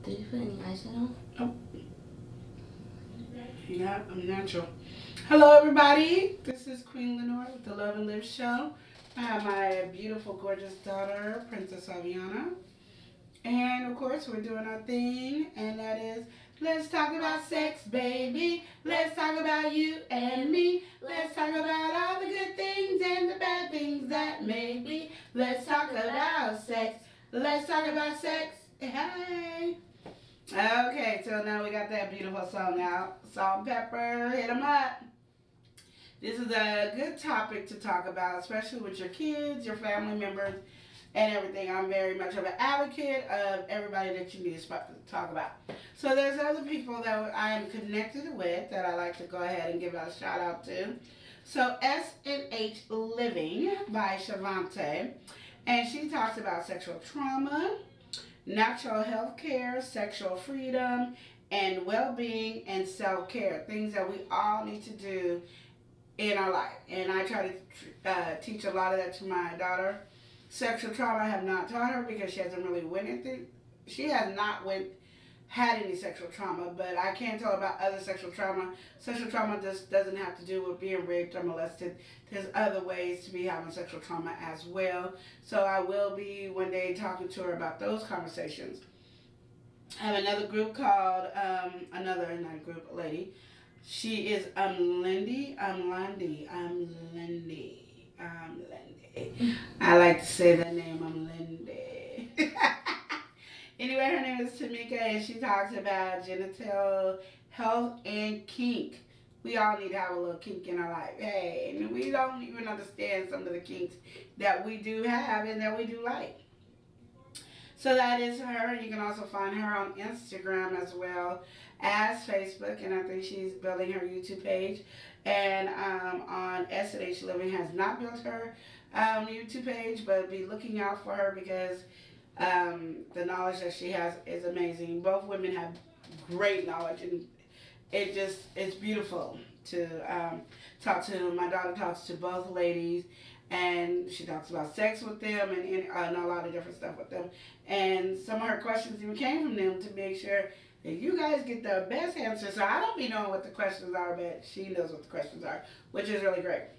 Did you put any eyeshadow on? Oh, yeah, I'm natural. Hello, everybody. This is Queen Lenore with the Love and Live Show. I have my beautiful, gorgeous daughter, Princess Aviana. And, of course, we're doing our thing, and that is, let's talk about sex, baby. Let's talk about you and me. Let's talk about all the good things and the bad things that may be. Let's talk about sex. Let's talk about sex. Hey. Okay, so now we got that beautiful song out. Salt and pepper, hit 'em up. This is a good topic to talk about, especially with your kids, your family members, and everything. I'm very much of an advocate of everybody that you need to talk about. So there's other people that I am connected with that I like to go ahead and give a shout out to. So S&H Living by Shavante, and she talks about sexual trauma, natural health care, sexual freedom, and well-being and self-care, things that we all need to do in our life. And I try to teach a lot of that to my daughter. Sexual trauma I have not taught her because she hasn't really she has not had any sexual trauma, but I can tell her about other sexual trauma. Sexual trauma just doesn't have to do with being raped or molested. There's other ways to be having sexual trauma as well. So I will be one day talking to her about those conversations. I have another group called, not a group, a lady. She is Lindy. I like to say that name, Lindy. Anyway, her name is Tamika, and she talks about genital health and kink. We all need to have a little kink in our life. Hey, and we don't even understand some of the kinks that we do have and that we do like. So that is her. You can also find her on Instagram as well as Facebook, and I think she's building her YouTube page. And on S&H Living has not built her YouTube page, but be looking out for her because the knowledge that she has is amazing. Both women have great knowledge, and it's beautiful to talk to. My daughter talks to both ladies, and she talks about sex with them and a lot of different stuff with them. And some of her questions even came from them to make sure that you guys get the best answers. So I don't be knowing what the questions are, but she knows what the questions are, which is really great.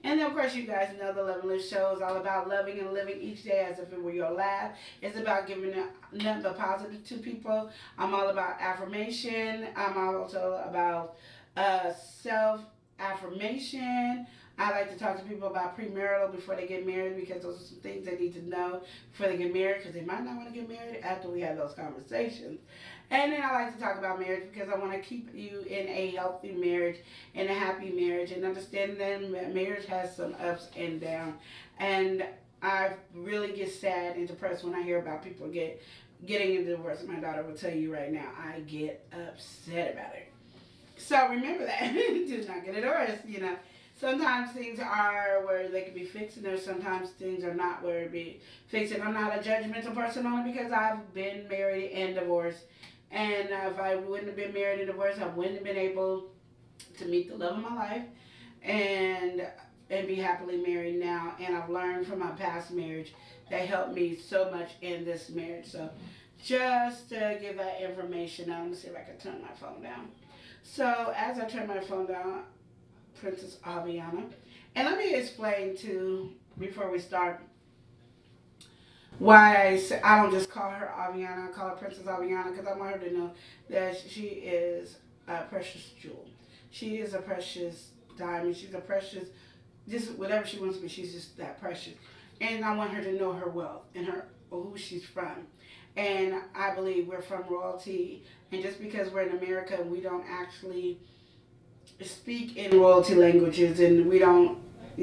And then, of course, you guys know the Love and Live show is all about loving and living each day as if it were your last. It's about giving nothing but positive to people. I'm all about affirmation. I'm also about self-affirmation. I like to talk to people about premarital before they get married because those are some things they need to know before they get married because they might not want to get married after we have those conversations. And then I like to talk about marriage because I want to keep you in a healthy marriage and a happy marriage and understand that marriage has some ups and downs. And I really get sad and depressed when I hear about people getting a divorce. My daughter will tell you right now, I get upset about it. So remember that. Do not get a divorce, you know. Sometimes things are where they can be fixed, and there's sometimes things are not where it be fixed. And I'm not a judgmental person on it because I've been married and divorced. And if I wouldn't have been married and divorced, I wouldn't have been able to meet the love of my life and be happily married now. And I've learned from my past marriage that helped me so much in this marriage. So just to give that information, now let me see if I can turn my phone down. So as I turn my phone down, Princess Aviana. And let me explain too, before we start, why I don't just call her Aviana, I call her Princess Aviana, because I want her to know that she is a precious jewel. She is a precious diamond. She's a precious, just whatever she wants to be, she's just that precious. And I want her to know her wealth and who she's from. And I believe we're from royalty. And just because we're in America, we don't actually speak in royalty languages, and we don't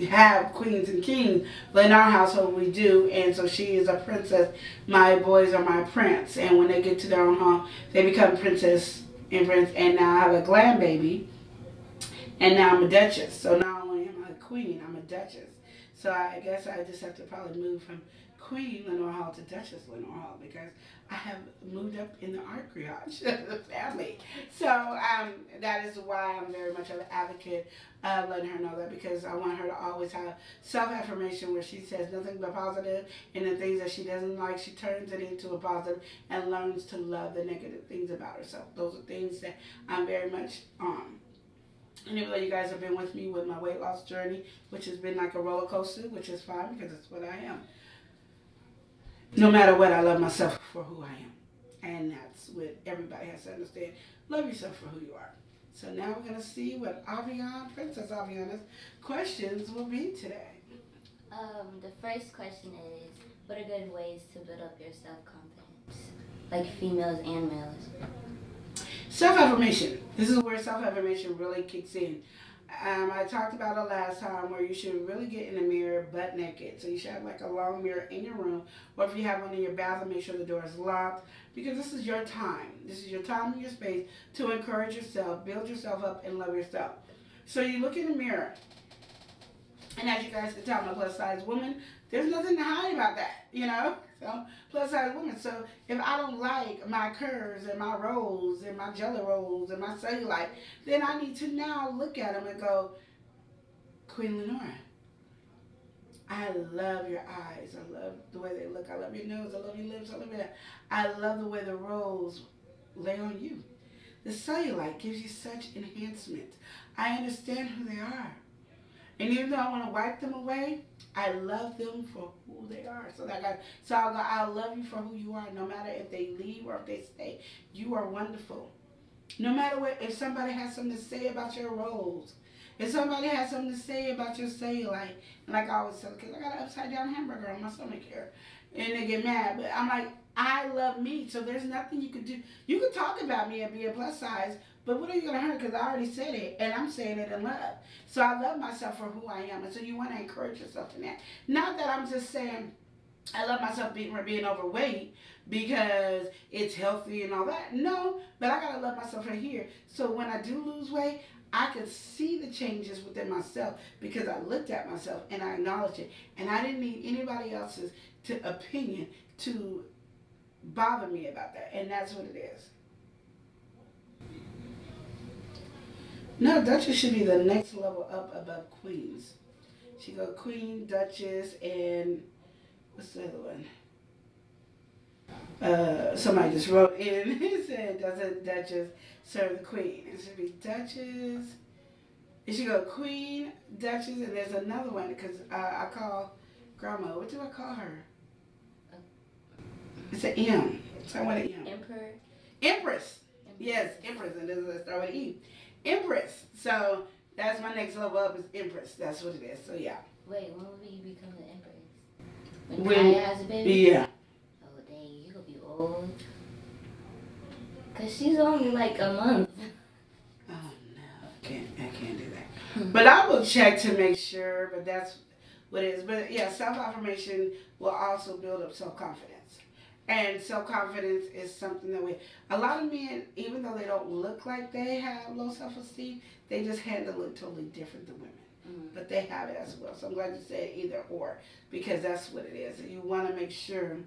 have queens and kings, but in our household we do. And so she is a princess. My boys are my prince, and when they get to their own home, they become princess and prince. And now I have a grandbaby, and now I'm a duchess. So not only am I a queen, I'm a duchess. So I guess I just have to probably move from Queen Lenore Hall to Duchess Lenore Hall because I have moved up in the art garage of the family. So that is why I'm very much an advocate of letting her know that, because I want her to always have self-affirmation where she says nothing but positive, and the things that she doesn't like, she turns it into a positive and learns to love the negative things about herself. Those are things that I'm very much on. And even though you guys have been with me with my weight loss journey, which has been like a roller coaster, which is fine because it's what I am. No matter what, I love myself for who I am. And that's what everybody has to understand. Love yourself for who you are. So now we're going to see what Princess Aviana's questions will be today. The first question is, what are good ways to build up your self-confidence? Like females and males. Self-affirmation. This is where self-affirmation really kicks in. I talked about it last time where you should really get in the mirror butt naked. So you should have like a long mirror in your room, or if you have one in your bathroom, make sure the door is locked, because this is your time. This is your time and your space to encourage yourself, build yourself up, and love yourself. So you look in the mirror, and as you guys can tell, I'm a plus size woman. There's nothing to hide about that, you know? So, plus size woman. So, if I don't like my curves and my rolls and my jelly rolls and my cellulite, then I need to now look at them and go, Queen Lenore, I love your eyes. I love the way they look. I love your nose. I love your lips. I love your, I love the way the rolls lay on you. The cellulite gives you such enhancement. I understand who they are. And even though I want to wipe them away, I love them for who they are. So I'll go, I love you for who you are, no matter if they leave or if they stay. You are wonderful. No matter what, if somebody has something to say about your rolls, if somebody has something to say about your cellulite, and like I always tell the kids, I got an upside down hamburger on my stomach here, and they get mad, but I'm like, I love me, so there's nothing you could do. You could talk about me and be a plus size, but what are you going to hurt? Because I already said it, and I'm saying it in love. So I love myself for who I am, and so you want to encourage yourself in that. Not that I'm just saying I love myself for being overweight because it's healthy and all that. No, but I got to love myself right here. So when I do lose weight, I could see the changes within myself because I looked at myself and I acknowledged it. And I didn't need anybody else's opinion to bother me about that. And that's what it is. No, Duchess should be the next level up above Queens. She go Queen, Duchess, and what's the other one? Somebody just wrote in and said, doesn't Duchess serve the Queen? It should be Duchess. It should go Queen, Duchess, and there's another one because I call Grandma. What do I call her? It's an M. So I want an M. Emperor. Empress. Yes, Empress, and this is start with E. Empress. So that's my next level up is Empress. That's what it is. So yeah. Wait, when will you become the Empress? When Kaya has a baby? Yeah. Oh dang, you gonna be old. Cause she's only like a month. Oh no, I can't do that. But I will check to make sure. But that's what it is. But yeah, self-affirmation will also build up self-confidence. And self-confidence is something that a lot of men, even though they don't look like they have low self-esteem, they just handle it totally different than women. But they have it as well. So I'm glad you said either or, because that's what it is. And you want to make sure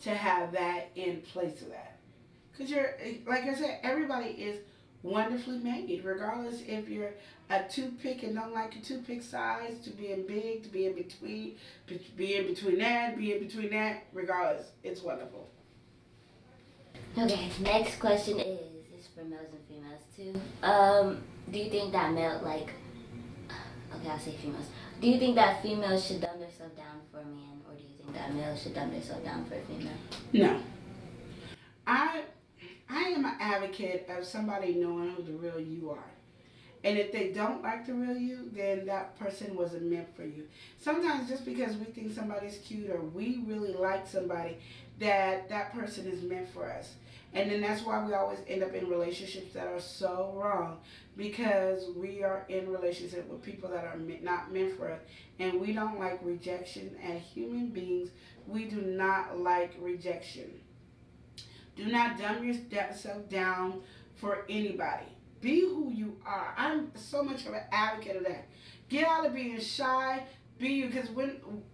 to have that in place of that. Because like I said, everybody is wonderfully made, regardless if you're a toothpick and don't like your toothpick size, to being big, to be in between, be in between that, regardless, it's wonderful. Okay, next question is for males and females too. Do you think that I'll say females. Do you think that females should dumb themselves down for a man, or do you think that males should dumb themselves down for a female? No. I am an advocate of somebody knowing who the real you are. And if they don't like the real you, then that person wasn't meant for you. Sometimes just because we think somebody's cute or we really like somebody, that person is meant for us. And then that's why we always end up in relationships that are so wrong, because we are in relationship with people that are not meant for us. And we don't like rejection. As human beings, we do not like rejection. Do not dumb yourself down for anybody. Be who you are. I'm so much of an advocate of that. Get out of being shy. be you, because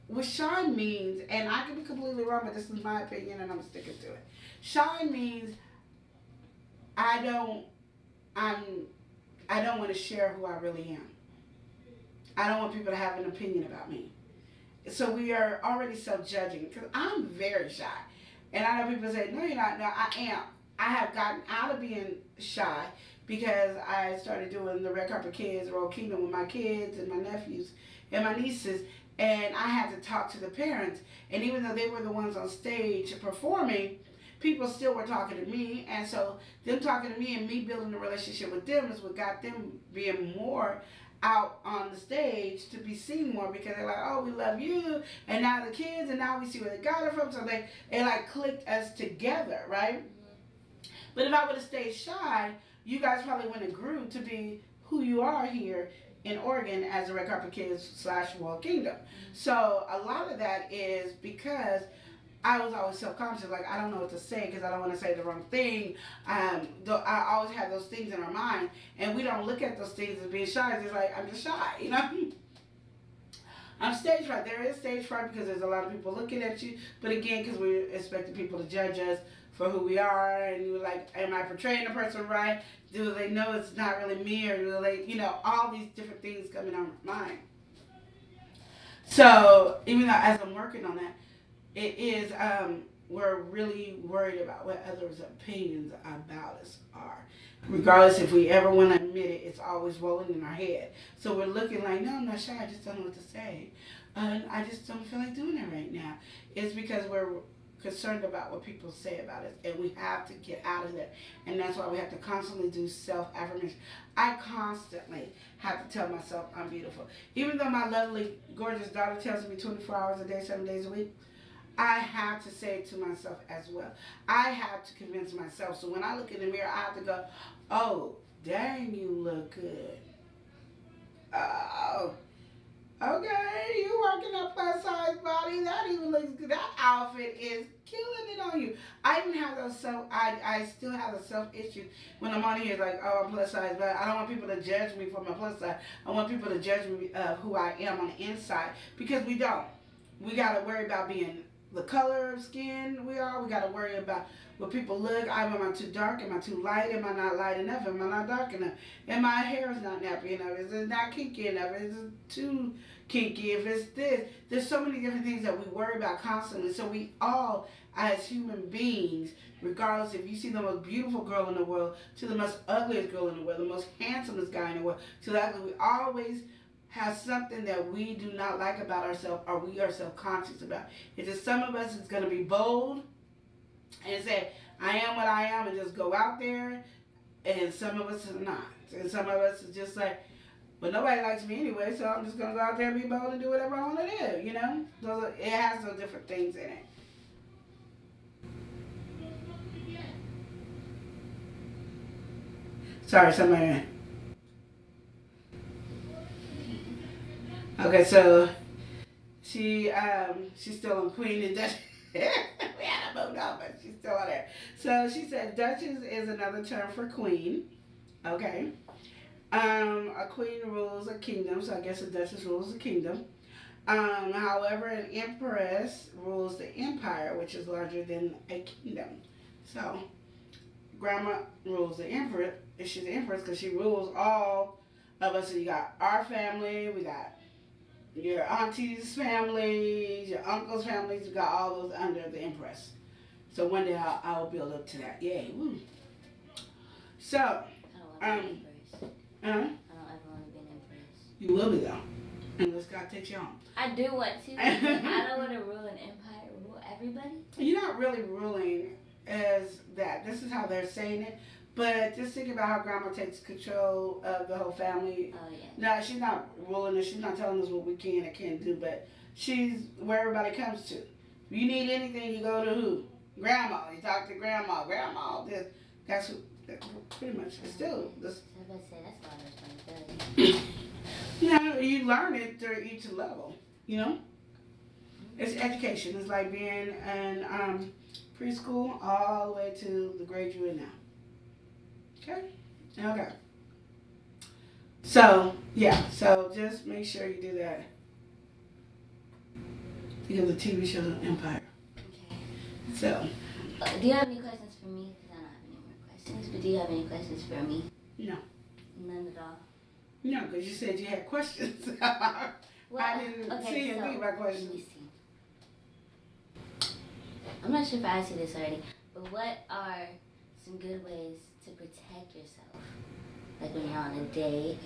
what shy means, and I could be completely wrong, but this is my opinion, and I'm sticking to it. Shy means I don't want to share who I really am. I don't want people to have an opinion about me. So we are already self-judging, because I'm very shy. And I know people say, no, you're not. No, I am. I have gotten out of being shy because I started doing the Red Carpet Kids, Royal Kingdom with my kids and my nephews and my nieces. And I had to talk to the parents. And even though they were the ones on stage performing, people still were talking to me. And so them talking to me and me building a relationship with them is what got them being more out on the stage to be seen more, because they're like, oh, we love you, and now the kids, and now we see where they got it from. So they like clicked us together, right? Mm-hmm. But if I would have stayed shy, you guys probably wouldn't have grew to be who you are here in Oregon as the Red Carpet Kids / Royal Kingdom. Mm-hmm. So a lot of that is because I was always self-conscious, like, I don't know what to say because I don't want to say the wrong thing. I always have those things in our mind, and we don't look at those things as being shy. It's just like, I'm just shy, you know? I'm stage fright. There is stage fright because there's a lot of people looking at you, but again, because we're expecting people to judge us for who we are, and you're like, am I portraying the person right? Do they know it's not really me, or do they, you know, all these different things coming on my mind. So even though as I'm working on that, it is, we're really worried about what others' opinions about us are. Regardless if we ever want to admit it, it's always rolling in our head. So we're looking like, no, I'm not shy, I just don't know what to say. I just don't feel like doing it right now. It's because we're concerned about what people say about us, and we have to get out of there. And that's why we have to constantly do self-affirmation. I constantly have to tell myself I'm beautiful. Even though my lovely, gorgeous daughter tells me 24 hours a day, 7 days a week, I have to say it to myself as well. I have to convince myself. So when I look in the mirror, I have to go, oh, dang, you look good. Oh, okay, you working a plus size body. That even looks good. That outfit is killing it on you. I even have those I still have a self issue when I'm on here, like, oh, I'm plus size, but I don't want people to judge me for my plus size. I want people to judge me of who I am on the inside, because we don't. We got to worry about being the color of skin we are. We got to worry about what people look. Am I too dark? Am I too light? Am I not light enough? Am I not dark enough? And my hair is not nappy enough. Is it not kinky enough? Is it too kinky? If it's this, there's so many different things that we worry about constantly. So we all, as human beings, regardless if you see the most beautiful girl in the world to the most ugliest girl in the world, the most handsomest guy in the world, to that, we always have something that we do not like about ourselves, or we are self-conscious about. It's just some of us is going to be bold and say, I am what I am, and just go out there, and some of us are not. And some of us is just like, well, nobody likes me anyway, so I'm just going to go out there and be bold and do whatever I want to do, you know? It has those different things in it. Sorry, somebody. Okay, so she's still on Queen and Duchess. We had a vote on, but she's still on there. So she said Duchess is another term for queen. Okay. A queen rules a kingdom, so I guess a duchess rules a kingdom. However, an empress rules the empire, which is larger than a kingdom. So grandma rules the emperor. She's the empress because she rules all of us. So you got our family, we got your auntie's families, your uncle's families, you got all those under the empress. So one day I'll build up to that. Yay. Woo. So, I don't ever want to be an empress. You will be though, unless God takes you on. I do want to, but I don't want to rule an empire, rule everybody. You're not really ruling as that. This is how they're saying it. But just think about how grandma takes control of the whole family. Oh, yeah. No, she's not ruling us. She's not telling us what we can and can't do. But she's where everybody comes to. If you need anything, you go to who? Grandma. You talk to grandma. Grandma. This. That's who. Pretty much. It's still. This. I was about to say, that's why I was You know, you learn it through each level. You know? It's education. It's like being in preschool all the way to the grade you're in now. Okay? Okay. So, yeah. So, just make sure you do that. Think of the TV show Empire. Okay. So. Do you have any questions for me? Because I don't have any more questions. But do you have any questions for me? No. None at all. No, because you said you had questions. Well, I didn't see you think about questions. Let me see. I'm not sure if I asked you this already, but what are some good ways to protect yourself? Like when you're on a date,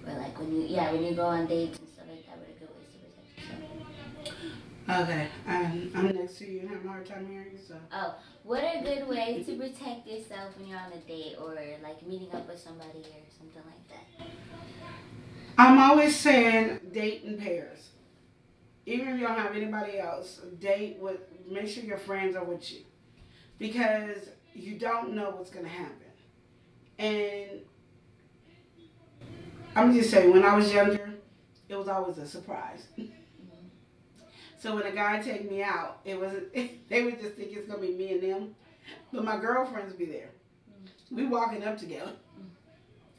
or like when you go on dates and stuff like that. What are good ways to protect yourself? Okay, I'm next to you and have a hard time hearing you, so. Oh, what are good ways to protect yourself when you're on a date or like meeting up with somebody or something like that? I'm always saying date in pairs. Even if you don't have anybody else, make sure your friends are with you. Because you don't know what's going to happen. And I'm just saying, when I was younger, it was always a surprise. So when a guy take me out, they would just think it's going to be me and them. But my girlfriends be there. We walking up together.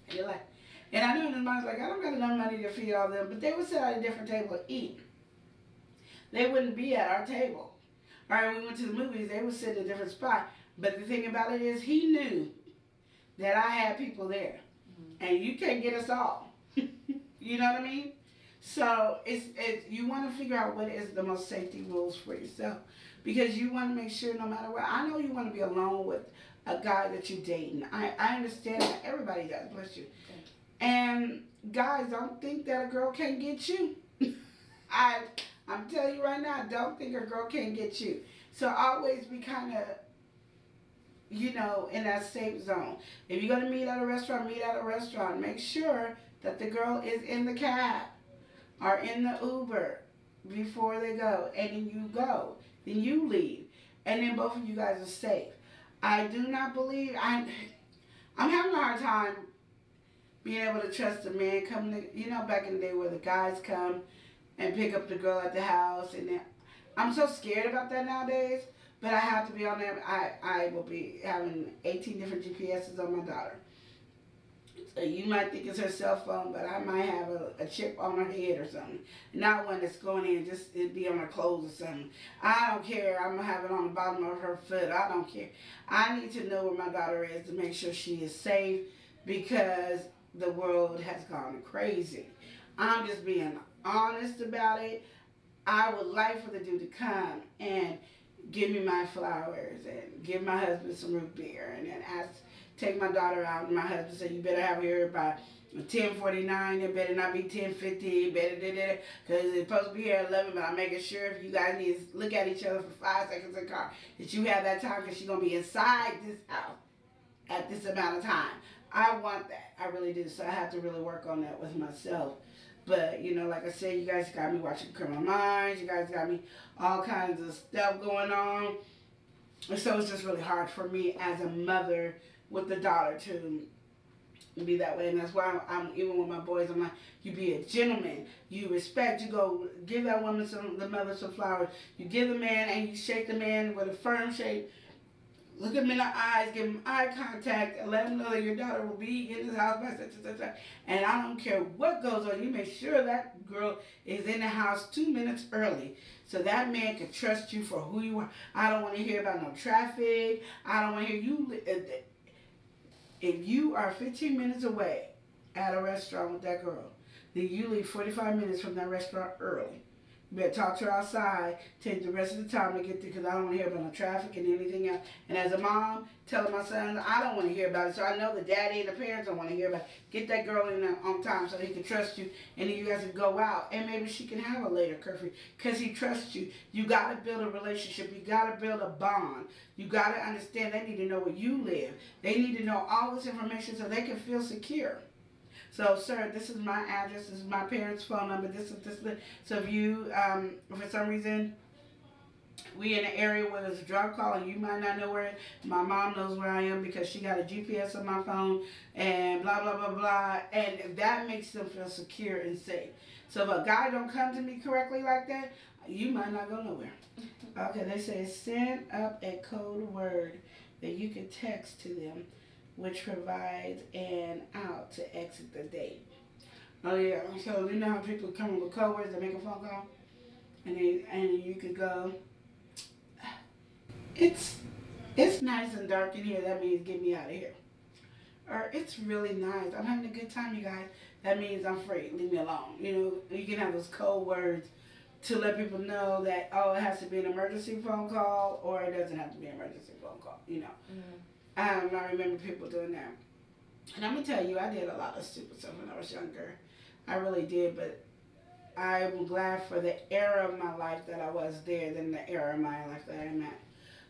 And you're like, and I knew in his mind, like, I don't got enough money to feed all them. But they would sit at a different table and eat. They wouldn't be at our table. All right, we went to the movies, they would sit in a different spot. But the thing about it is, he knew that I had people there. And you can't get us all. You know what I mean? So you want to figure out what is the most safety rules for yourself. Because you want to make sure no matter what. I know you want to be alone with a guy that you're dating. I understand that. Everybody does, bless you. And guys, don't think that a girl can't get you. I'm telling you right now, don't think a girl can't get you. So always be kind of, in that safe zone. If you're going to meet at a restaurant, meet at a restaurant. Make sure that the girl is in the cab or in the Uber before they go. And then you go. Then you leave. And then both of you guys are safe. I do not believe, I'm having a hard time being able to trust a man coming to, back in the day where the guys come and pick up the girl at the house. And then, I'm so scared about that nowadays. But I have to be on there. I will be having 18 different GPSs on my daughter. So you might think it's her cell phone, but I might have a chip on her head or something. Not one that's going in, just it'd be on her clothes or something. I don't care. I'm going to have it on the bottom of her foot. I don't care. I need to know where my daughter is to make sure she is safe because the world has gone crazy. I'm just being honest about it. I would like for the dude to come and give me my flowers and give my husband some root beer and then take my daughter out, and my husband said, you better have her here by 10:49, it better not be 10:50, because it's supposed to be here at 11, but I'm making sure if you guys need to look at each other for 5 seconds in the car, that you have that time because she's going to be inside this house at this amount of time. I want that. I really do. So I have to really work on that with myself. But, like I said, you guys got me watching Criminal Minds. You guys got me all kinds of stuff going on. And so it's just really hard for me as a mother with the daughter to be that way. And that's why I'm even with my boys, I'm like, you be a gentleman. You respect. You go give that woman the mother some flowers. You give the man and you shake the man with a firm shake. Look him in the eyes, give him eye contact, and let him know that your daughter will be in this house by such and such. And I don't care what goes on. You make sure that girl is in the house 2 minutes early so that man can trust you for who you are. I don't want to hear about no traffic. I don't want to hear you. If you are 15 minutes away at a restaurant with that girl, then you leave 45 minutes from that restaurant early. You better talk to her outside, take the rest of the time to get there because I don't want to hear about no traffic and anything else. And as a mom, telling my son, I don't want to hear about it. So I know the daddy and the parents don't want to hear about it. Get that girl in there on time so he can trust you. And then you guys can go out. And maybe she can have a later curfew because he trusts you. You got to build a relationship. You got to build a bond. You got to understand they need to know where you live. They need to know all this information so they can feel secure. So, sir, this is my address. This is my parents' phone number. This. So if you, for some reason, we in an area where there's a drug call and you might not know where it is, my mom knows where I am because she got a GPS on my phone and blah, blah, blah, blah. And that makes them feel secure and safe. So if a guy don't come to me correctly like that, you might not go nowhere. Okay, they say send up a code word that you can text to them, which provides an out to exit the date. Oh yeah, so you know how people come with code words that make a phone call? and you could go, it's nice and dark in here. That means get me out of here. Or it's really nice. I'm having a good time, you guys. That means I'm free. Leave me alone. You know, you can have those code words to let people know that, oh, it has to be an emergency phone call or it doesn't have to be an emergency phone call, you know. I remember people doing that. And I'm going to tell you, I did a lot of stupid stuff when I was younger. I really did, but I'm glad for the era of my life that I was there than the era of my life that I'm at.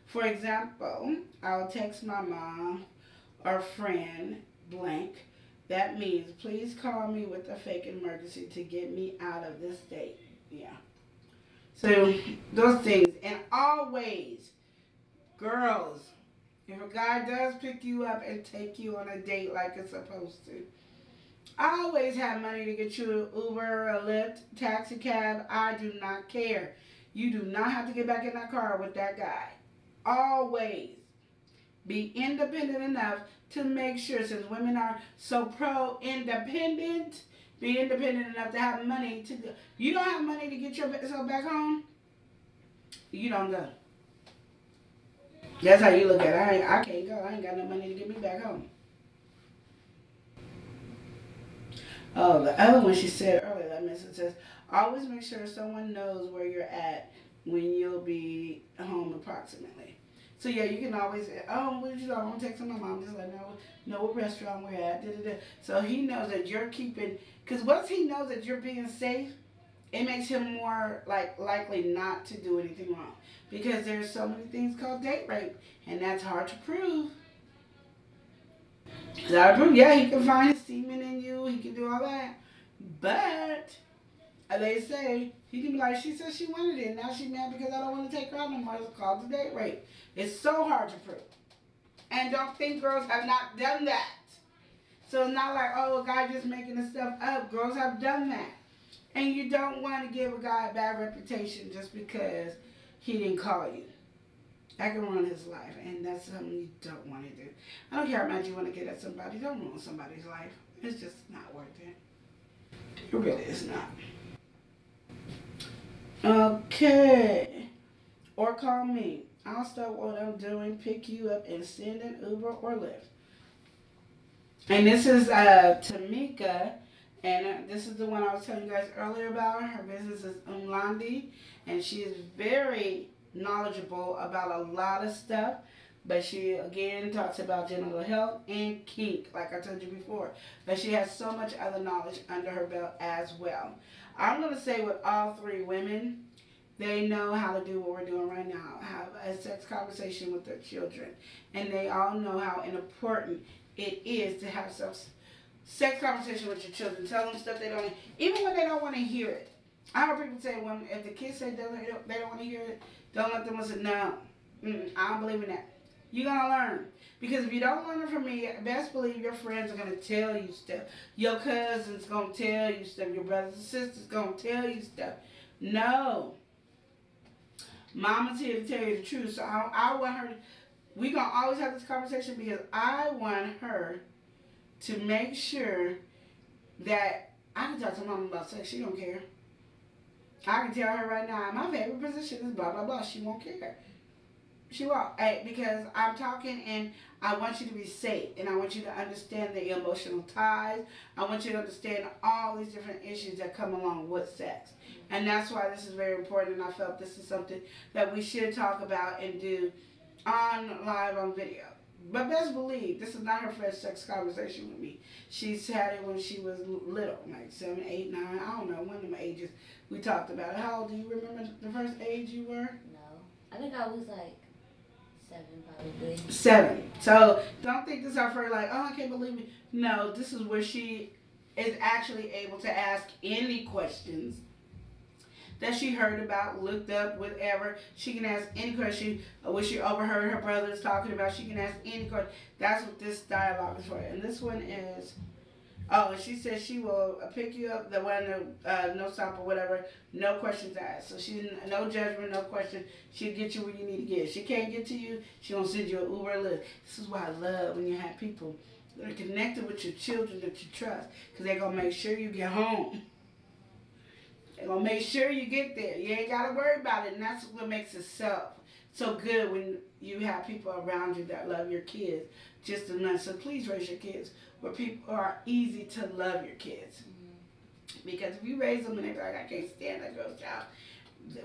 For example, I'll text my mom or friend blank. That means please call me with a fake emergency to get me out of this date. Yeah. So those things. And always, girls, if a guy does pick you up and take you on a date like it's supposed to, I always have money to get you an Uber, a Lyft, taxi cab. I do not care. You do not have to get back in that car with that guy. Always be independent enough to make sure, since women are so pro-independent, be independent enough to have money to go. You don't have money to get yourself back home, you don't go. That's how you look at it. I can't go. I ain't got no money to get me back home. Oh, the other one she said earlier, that message says, always make sure someone knows where you're at when you'll be home approximately. So yeah, you can always say, oh, what did you do? I want to text my mom, just let her know what restaurant we're at. Da, da, da. So he knows that you're keeping, because once he knows that you're being safe, it makes him more likely not to do anything wrong. Because there's so many things called date rape, and that's hard to prove. It's hard to prove. Yeah, he can find his semen in you, he can do all that. But they say, he can be like, she said she wanted it, now she's mad because I don't want to take her out no more. It's called the date rape. It's so hard to prove. And don't think girls have not done that. So it's not like, oh, a guy just making this stuff up. Girls have done that. And you don't want to give a guy a bad reputation just because he didn't call you. That can ruin his life, and that's something you don't want to do. I don't care how much you want to get at somebody. Don't ruin somebody's life. It's just not worth it. It really is not. Okay. Or call me. I'll stop what I'm doing, pick you up, and send an Uber or Lyft. And this is Tamika, and this is the one I was telling you guys earlier about. Her business is Umlandi, and she is very knowledgeable about a lot of stuff. But she, again, talks about genital health and kink, like I told you before. But she has so much other knowledge under her belt as well. I'm going to say with all three women, they know how to do what we're doing right now, have a sex conversation with their children. And they all know how important it is to have sex conversation with your children. Tell them stuff they don't, even when they don't want to hear it. I heard people say, if the kids say they don't want to hear it, don't let them listen. No, I don't believe in that. You're going to learn. Because if you don't learn it from me, best believe your friends are going to tell you stuff. Your cousins going to tell you stuff. Your brothers and sisters going to tell you stuff. No. Mama's here to tell you the truth. So I want her, we're going to always have this conversation because I want her to make sure that I can talk to Mama about sex. She don't care. I can tell her right now, my favorite position is blah, blah, blah. She won't care. She won't. Because I'm talking and I want you to be safe. And I want you to understand the emotional ties. I want you to understand all these different issues that come along with sex. And that's why this is very important. And I felt this is something that we should talk about and do live on video. But best believe, this is not her first sex conversation with me. She's had it when she was little, like 7, 8, 9. I don't know, one of them ages we talked about it. How old do you remember the first age you were? No. I think I was like 7 probably. 7. So don't think this is her first, like, oh, I can't believe it. No, this is where she is actually able to ask any questions that she heard about, looked up, whatever. She can ask any question. What she overheard her brothers talking about, she can ask any question. That's what this dialogue is for. And this one is, oh, and she says she will pick you up, the one, no stop or whatever, no questions asked. So she, no judgment, no question. She'll get you where you need to get. If she can't get to you, she won't send you an Uber or Lyft. This is why I love when you have people that are connected with your children that you trust, because they're going to make sure you get home. They're going to make sure you get there. You ain't got to worry about it. And that's what makes it so good when you have people around you that love your kids just as much. So please raise your kids where people are easy to love your kids. Because if you raise them and they're like, I can't stand that girl's child,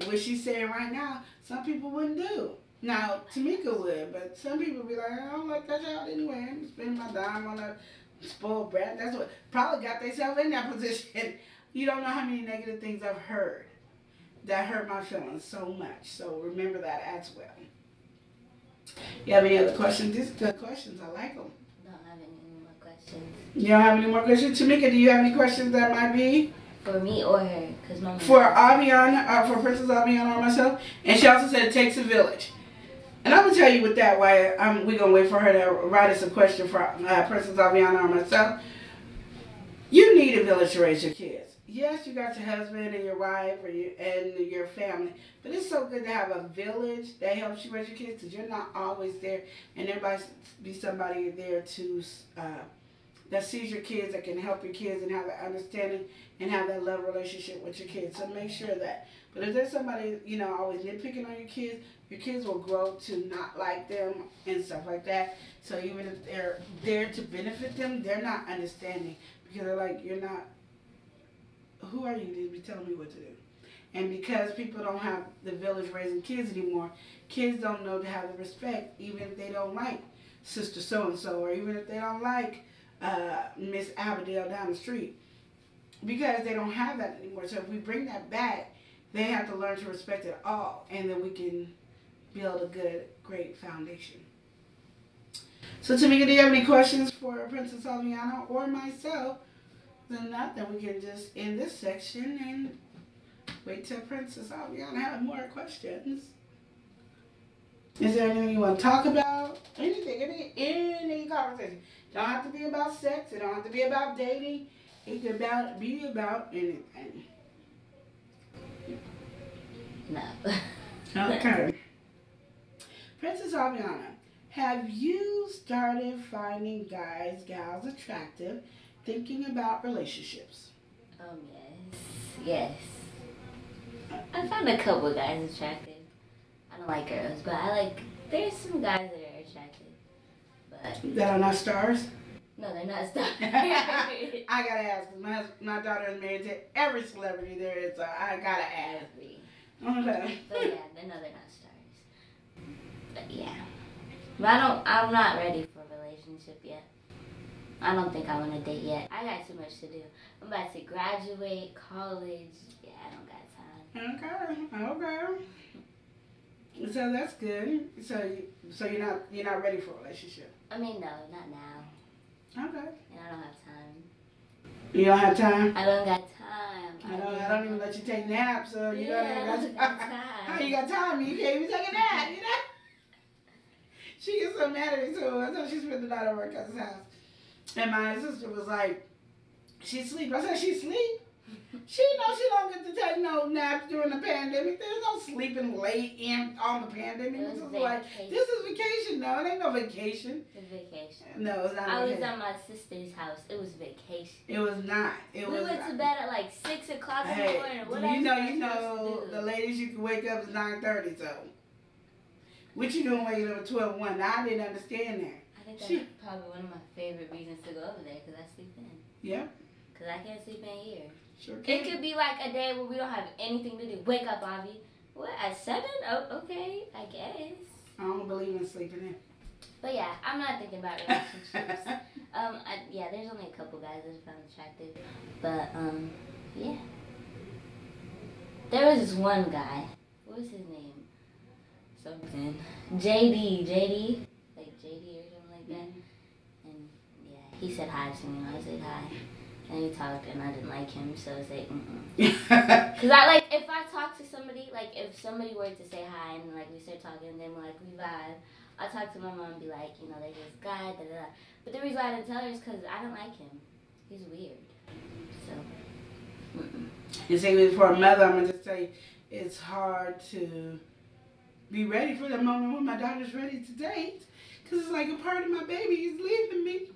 what she's saying right now, some people wouldn't do. Now, Tamika would, but some people be like, I don't like that child anyway. I'm spending my dime on a spoiled brat. That's what probably got themselves in that position. You don't know how many negative things I've heard that hurt my feelings so much. So remember that as well. You have any other questions? These are good questions. I like them. Don't have any more questions. You don't have any more questions? Tamika, do you have any questions that might be? For me or her? Cause mama for Aviana, for Princess Aviana or myself. And she also said it takes a village. And I'm going to tell you with that why we're going to wait for her to write us a question for Princess Aviana or myself. You need a village to raise your kids. Yes, you got your husband and your wife and your family. But it's so good to have a village that helps you raise your kids because you're not always there. And there might be somebody there to that sees your kids, that can help your kids and have that understanding and have that love relationship with your kids. So make sure that. But if there's somebody, always nitpicking on your kids will grow to not like them and stuff like that. So even if they're there to benefit them, they're not understanding because they're like, you're not, who are you to be telling me what to do? And because people don't have the village raising kids anymore, kids don't know to have the respect even if they don't like Sister So-and-so or even if they don't like Miss Aberdale down the street because they don't have that anymore. So if we bring that back, they have to learn to respect it all, and then we can build a good, great foundation. So Tamika, do you have any questions for Princess Aviana or myself? Then not, then we can just end this section and wait till Princess Aviana have more questions. Is there anything you want to talk about? Anything, any conversation. Don't have to be about sex. It don't have to be about dating. It could be about anything. No. Okay. Princess Aviana, have you started finding gals attractive, thinking about relationships? Yes. I found a couple guys attractive. I don't like girls, but there's some guys that are attractive. But that are not stars? No, they're not stars. I gotta ask, my daughter is married to every celebrity there is, so I gotta ask. Okay. So yeah, they're not stars. But yeah. But I'm not ready for a relationship yet. I don't think I want to date yet. I got too much to do. I'm about to graduate, college. Yeah, I don't got time. Okay. So that's good. So you're not ready for a relationship? I mean, no, not now. Okay. And I don't have time. You don't have time? I don't got time. I don't even let you take naps, so you don't even got time. How you got time? You can't even take a nap, She gets so mad at me too. I thought she spent the night over at cousin's house. And my sister was like, she sleep. I said, she sleep? She knows she don't get to take no naps during the pandemic. There's no sleeping late on the pandemic. It was like, this is vacation. No, it ain't no vacation. It's vacation. No, it's not I vacation. was at my sister's house. It was vacation. It was not. We went to bed at like 6 o'clock in the morning. What you know the ladies you can wake up at 9:30, so. What you doing waking up at 12:01? Now, I didn't understand that. I think that's probably one of my favorite reasons to go over there, because I sleep in. Yeah. Because I can't sleep in here. Sure can. It could be like a day where we don't have anything to do. Wake up, Avi. What, at 7? Oh, okay, I guess. I don't believe in sleeping in. But yeah, I'm not thinking about relationships. There's only a couple guys that I found attractive. But, yeah. There was this one guy. What was his name? Something. JD. Like JD or something like that. And, yeah, he said hi to me and I said hi. And he talked and I didn't like him, so it's like, Because if I talk to somebody, if somebody were to say hi and, we start talking and then, we vibe, I talk to my mom and be like, there's this guy, da-da-da. But the reason why I didn't tell her is because I don't like him. He's weird. So, You see, for a mother, I'm going to just say, it's hard to be ready for the moment when my daughter's ready to date. Because it's like a part of my baby is leaving me.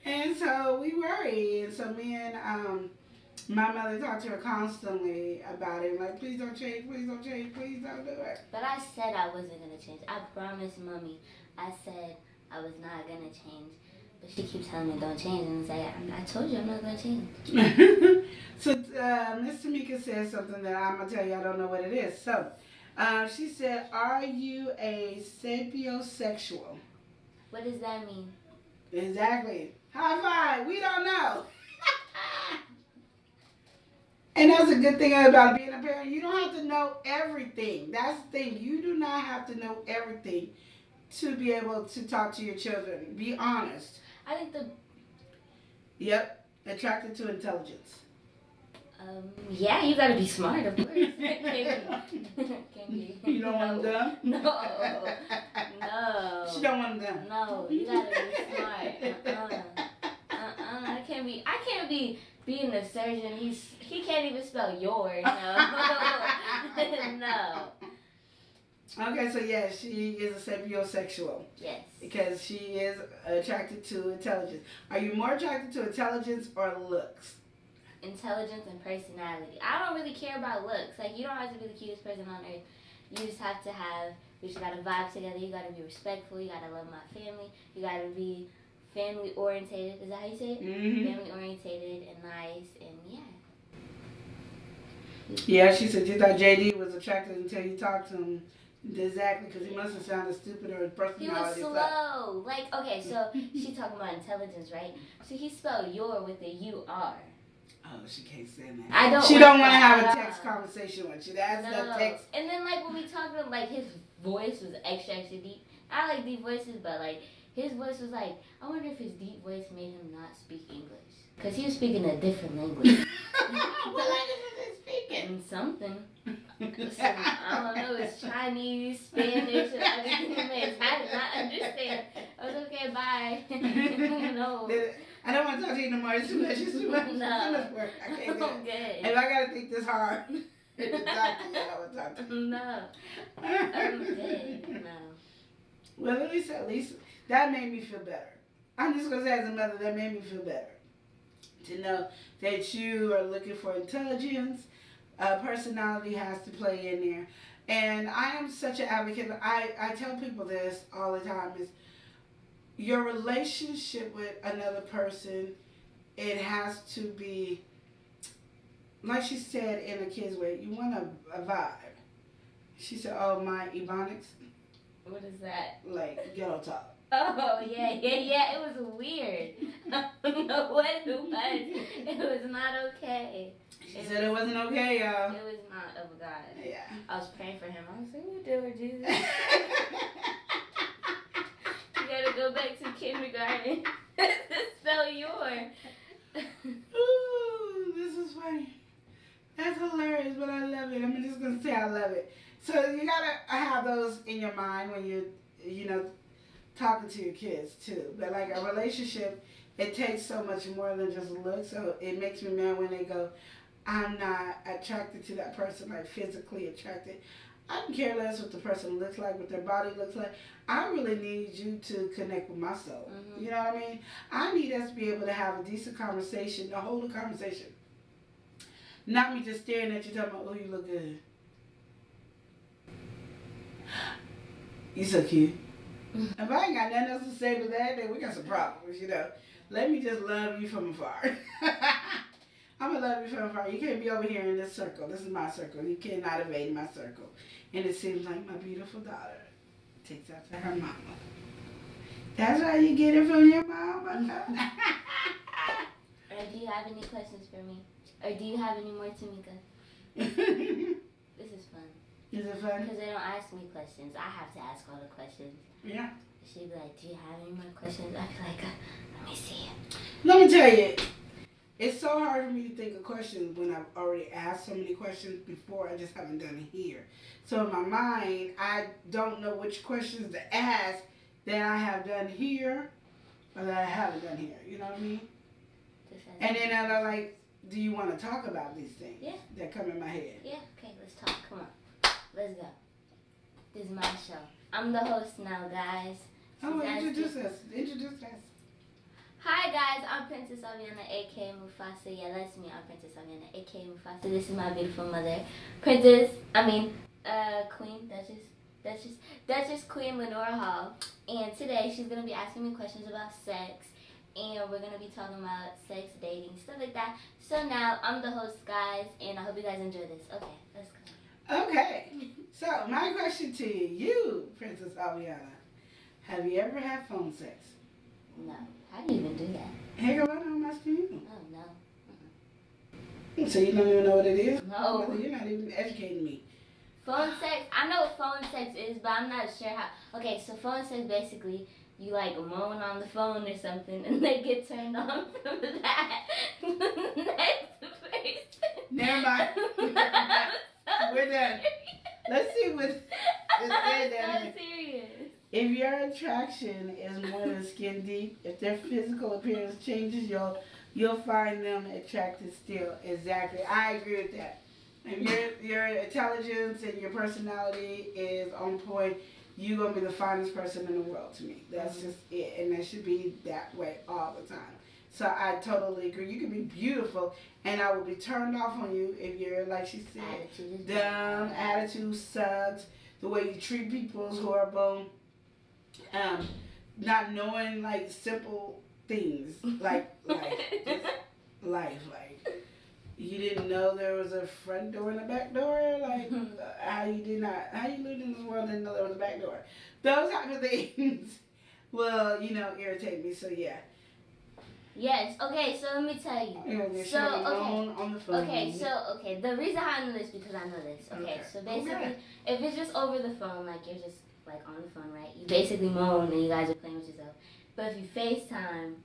And so we worry. And so me and My mother talked to her constantly about it, like, please don't change, please don't change, please don't do it. But I said I wasn't going to change. I promised Mommy. I said I was not going to change. But she keeps telling me don't change. And it's like, I told you I'm not going to change. So, Miss Tamika said something that I'm going to tell you I don't know what it is. So, she said, are you a sapiosexual? What does that mean? Exactly. High five. We don't know. And that's a good thing about being a parent. You don't have to know everything. That's the thing. You do not have to know everything to be able to talk to your children. Be honest. I think Yep. Attracted to intelligence. Yeah, you gotta be smart, of course. Can't be. You don't want them dumb? No. No. She don't want them dumb. No, you gotta be smart. I can't be being a surgeon. He can't even spell yours. No. No. Okay, so yeah, she is a sapiosexual. Yes. Because she is attracted to intelligence. Are you more attracted to intelligence or looks? Intelligence and personality. I don't really care about looks. Like, you don't have to be the cutest person on earth. You just have to we just gotta vibe together. You gotta be respectful. You gotta love my family. You gotta be family orientated. Is that how you say it? Mm-hmm. Family orientated and nice and yeah. Yeah, she said you thought JD was attractive until you talked to him. Exactly, because he must have sounded stupid or his personality. He was slow. Like, okay, so she talking about intelligence, right? So he spelled your with a U-R. Oh, she can't say that. I don't. She don't want to have a text conversation with you. That's the text. And then, like, when we talked to him, like, his voice was extra deep. I like deep voices, but, like, his voice was like, I wonder if his deep voice made him not speak English. Because he was speaking a different language. What language was he speaking? Something. I don't know, it's Chinese, Spanish, and everything. I did not understand. I was okay, bye. No. I don't want to talk to you no more. It's too much. It's too much. No. Too much work. I can't do it. Okay. If I got to think this hard to talk to you, I don't want to talk to you. No. I'm good. No. Well, at least that made me feel better. I'm just going to say as a mother, that made me feel better. To know that you are looking for intelligence. Personality has to play in there. And I am such an advocate. I tell people this all the time is your relationship with another person, it has to be, like she said in a kid's way, you want a vibe. She said, oh, my ebonics. What is that? Like ghetto talk. Oh, yeah. It was weird. I don't know what it was. It was not okay. She said it wasn't okay, y'all. It was not of God. Yeah. I was praying for him. I was like, what do it, Jesus? You gotta go back to kindergarten to spell your. Ooh, this is funny. That's hilarious, but I love it. I'm just gonna say I love it. So you gotta have those in your mind when you're, talking to your kids too. But like a relationship, it takes so much more than just looks. So it makes me mad when they go, I'm not attracted to that person, like physically attracted. I don't care less what the person looks like, what their body looks like. I really need you to connect with my soul. Mm-hmm. You know what I mean? I need us to be able to have a decent conversation, to hold a conversation. Not me just staring at you talking about, oh, you look good. You so cute. If I ain't got nothing else to say but that, then we got some problems, Let me just love you from afar. I'm going to love you from afar. You can't be over here in this circle. This is my circle. You cannot invade my circle. And it seems like my beautiful daughter takes after her mama. That's how you get it from your mama. Do you have any questions for me? Or do you have any more, Tamika? This is fun. Is it fun? Because they don't ask me questions. I have to ask all the questions. Yeah. She'd be like, do you have any more questions? I'd be like, let me see. Let me tell you, it's so hard for me to think of questions when I've already asked so many questions before. I just haven't done it here. So in my mind, I don't know which questions to ask that I have done here or that I haven't done here. You know what I mean? And then I'm like, do you want to talk about these things that come in my head? Yeah, okay, let's talk. Come on. Let's go. This is my show. I'm the host now, guys. Oh, introduce us. Introduce us. Hi guys, I'm Princess Aviana, aka Mufasa. Yeah, that's me. I'm Princess Aviana, aka Mufasa. This is my beautiful mother, Queen Duchess Queen Lenora Hall. And today she's gonna be asking me questions about sex, and we're gonna be talking about sex, dating, stuff like that. So now I'm the host, guys, and I hope you guys enjoy this. Okay, let's go. Okay. So my question to you, Princess Aviana, have you ever had phone sex? No. How do you even do that? Hey, girl, I'm asking you. Oh no. So you don't even know what it is? No. Well, you're not even educating me. Phone sex, I know what phone sex is, but I'm not sure how. Okay, so phone sex, basically, you like moan on the phone or something, and they get turned on from that. Next person. Never mind. We're done. Let's see what it said down here. So serious. If your attraction is more than skin deep, if their physical appearance changes, you'll find them attractive still. Exactly. I agree with that. If your intelligence and your personality is on point, you're going to be the finest person in the world to me. That's just it. And that should be that way all the time. So I totally agree. You can be beautiful, and I will be turned off on you if you're, like she said, dumb, attitude sucks, the way you treat people is horrible, not knowing, like, simple things, like just life, like, you didn't know there was a front door and a back door, like, how you lived in this world and didn't know there was a back door. Those type of things will, irritate me, so yeah. Yes. Okay. So let me tell you. On the phone. Okay. The reason how I know this because I know this. Okay. So basically, if it's just over the phone, like you're just like on the phone, right? You basically moan and you guys are playing with yourself. But if you FaceTime,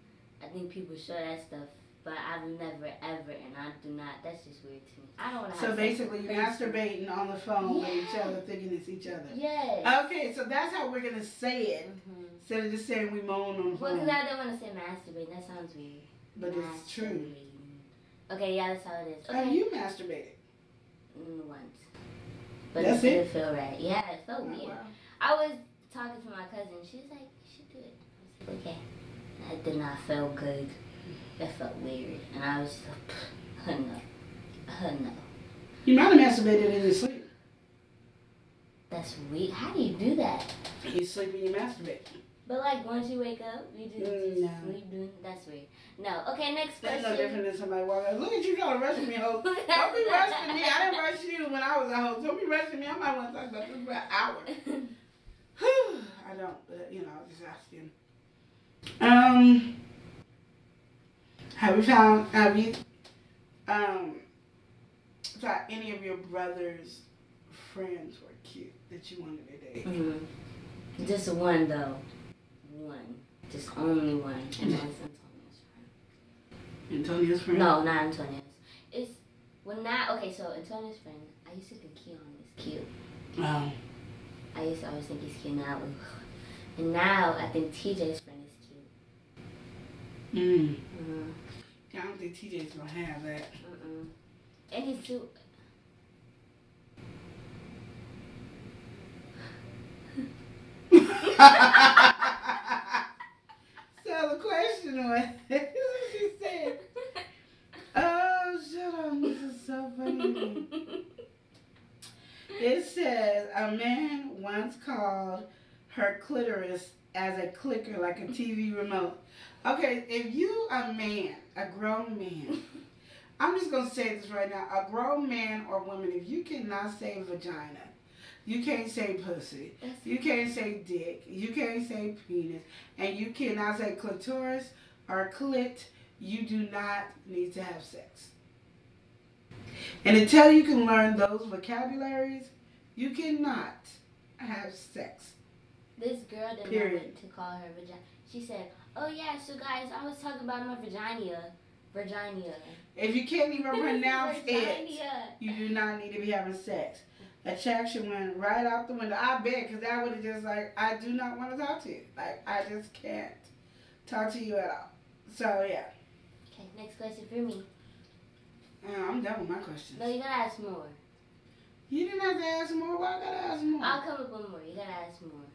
I think people show that stuff. But I've never ever, and I do not. That's just weird to me. I don't want to. So basically, you're masturbating on the phone with each other, thinking it's each other. Yes. Okay, so that's how we're gonna say it. Instead of just saying we moan on the phone. Well, because I don't want to say masturbate. That sounds weird. But it's true. Okay, yeah, that's how it is. Okay. Have you masturbated? Once. But that's it didn't feel right. Yeah, it felt weird. Wow. I was talking to my cousin. She was like, "You should do it." I was like, "Okay." It did not feel good. It felt weird, and I was just like, no. You might have masturbated in your sleep. That's weird. How do you do that? You sleep and you masturbate. But like once you wake up, you just sleep doing. That's weird. No. Okay, next question. That's no different than somebody walking. Look at you trying to rush me, ho. Don't be rushing me. I didn't rush you when I was a hoe. Don't be rushing me. I might want to talk about this for an hour. I don't. But, I was just asking. Have you thought any of your brother's friends were cute that you wanted to date? Mm-hmm. Just one though. One. Just only one. And that's Antonio's friend. Antonio's friend? No, not Antonio's. So Antonio's friend, I used to think Keon is cute. Oh. I used to always think he's cute now. And now I think TJ's friend is cute. Mm-hmm. I don't think TJ's gonna have that. And he's too. So the question was, she said, "Oh, shut up! This is so funny." It says a man once called her clitoris as a clicker, like a TV remote. Okay, if you a man, a grown man, I'm just going to say this right now. A grown man or woman, if you cannot say vagina, you can't say pussy, you can't say dick, you can't say penis, and you cannot say clitoris or clit, you do not need to have sex. And until you can learn those vocabularies, you cannot have sex. This girl didn't know what to call her vagina. She said, "Oh yeah, so guys, I was talking about my vagina. If you can't even pronounce it, you do not need to be having sex. Attraction went right out the window. I bet, because I would have just like, I do not want to talk to you. Like, I just can't talk to you at all. So, yeah. Okay, next question for me. I'm done with my questions. No, you gotta ask more. You didn't have to ask more. Why I gotta ask more? I'll come up with more. You gotta ask more.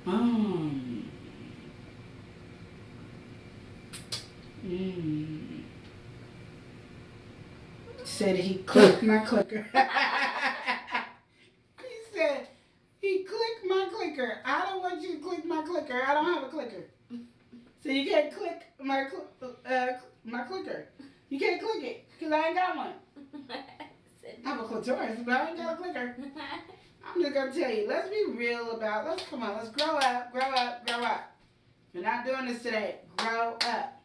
Um. Said he clicked my clicker. He said he clicked my clicker. I don't want you to click my clicker. I don't have a clicker. So you can't click my clicker. You can't click it because I ain't got one. I have a clitoris, but I ain't got a clicker. I'm just gonna tell you. Let's be real about. Let's grow up, grow up, grow up. We're not doing this today. Grow up.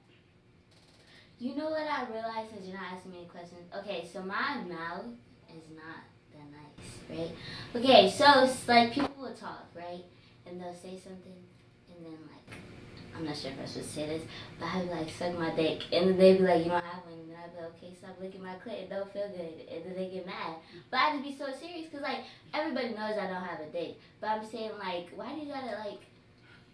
You know what I realized as you're not asking me any questions? Okay, so my mouth is not that nice, right? Okay, so it's like people will talk, right? And they'll say something, and then like, I'm not sure if I should say this, but I'd be like, suck my dick. And then they'd be like, you don't have one. And then I'd be like, okay, stop licking my clit. It don't feel good. And then they get mad. But I just be so serious because like, everybody knows I don't have a dick. But I'm saying like, why do you gotta like,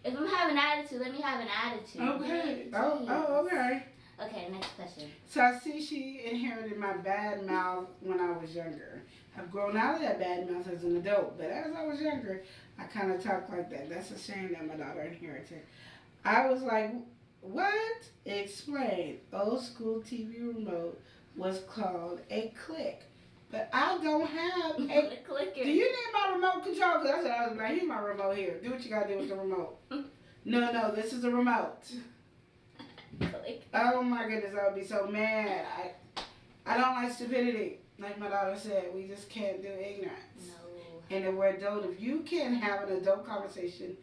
if I'm having an attitude, let me have an attitude. Okay. Oh, okay. Okay, next question. So I see she inherited my bad mouth when I was younger. I've grown out of that bad mouth as an adult, but as I was younger, I kind of talked like that. That's a shame that my daughter inherited. I was like, what? Explain. Old school TV remote was called a click. But I don't have a clicker. Do you need my remote control? Because that's what I was like, here's my remote here. Do what you got to do with the remote. No, this is a remote. Oh my goodness, I would be so mad. I don't like stupidity. Like my daughter said, we just can't do ignorance. No. And if we're adult, if you can have an adult conversation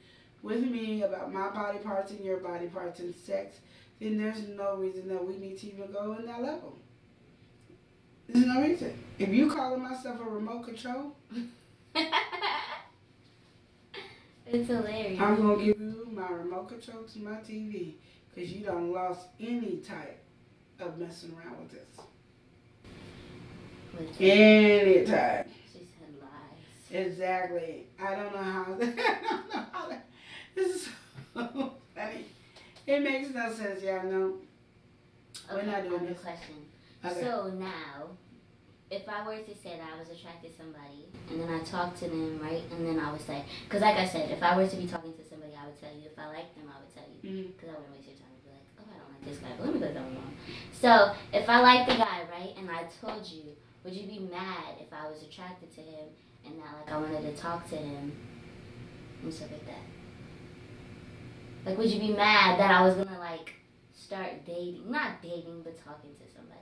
with me about my body parts and your body parts and sex, then there's no reason that we need to even go in that level. There's no reason. If you calling myself a remote control, it's hilarious. I'm going to give you my remote control to my TV. Because you done lost any type of messing around with this. Any type. She said lies. Exactly. I don't know how that. This is so funny. It makes no sense, y'all know. Okay, we're not doing this. Question. Okay. So now, if I were to say that I was attracted to somebody, and then I talked to them, right, and then I would say, because like I said, if I were to be talking to somebody, I would tell you. If I liked them, I would tell you. Because I wouldn't waste your time and be like, oh, I don't like this guy, but let me go down wrong. So, if I liked the guy, right, and I told you, would you be mad if I was attracted to him, and that, like, I wanted to talk to him, and stuff like that? Like, would you be mad that I was going to, like, start dating, not dating, but talking to somebody?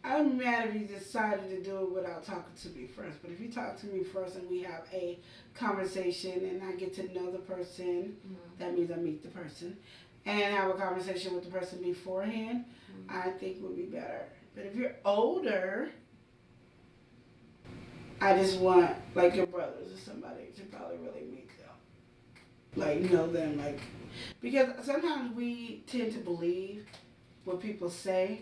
I'm mad if you decided to do it without talking to me first. But if you talk to me first and we have a conversation and I get to know the person, that means I meet the person, and have a conversation with the person beforehand, I think would be better. But if you're older, I just want, like, your brothers or somebody to probably really meet them. Like, know them, like, because sometimes we tend to believe what people say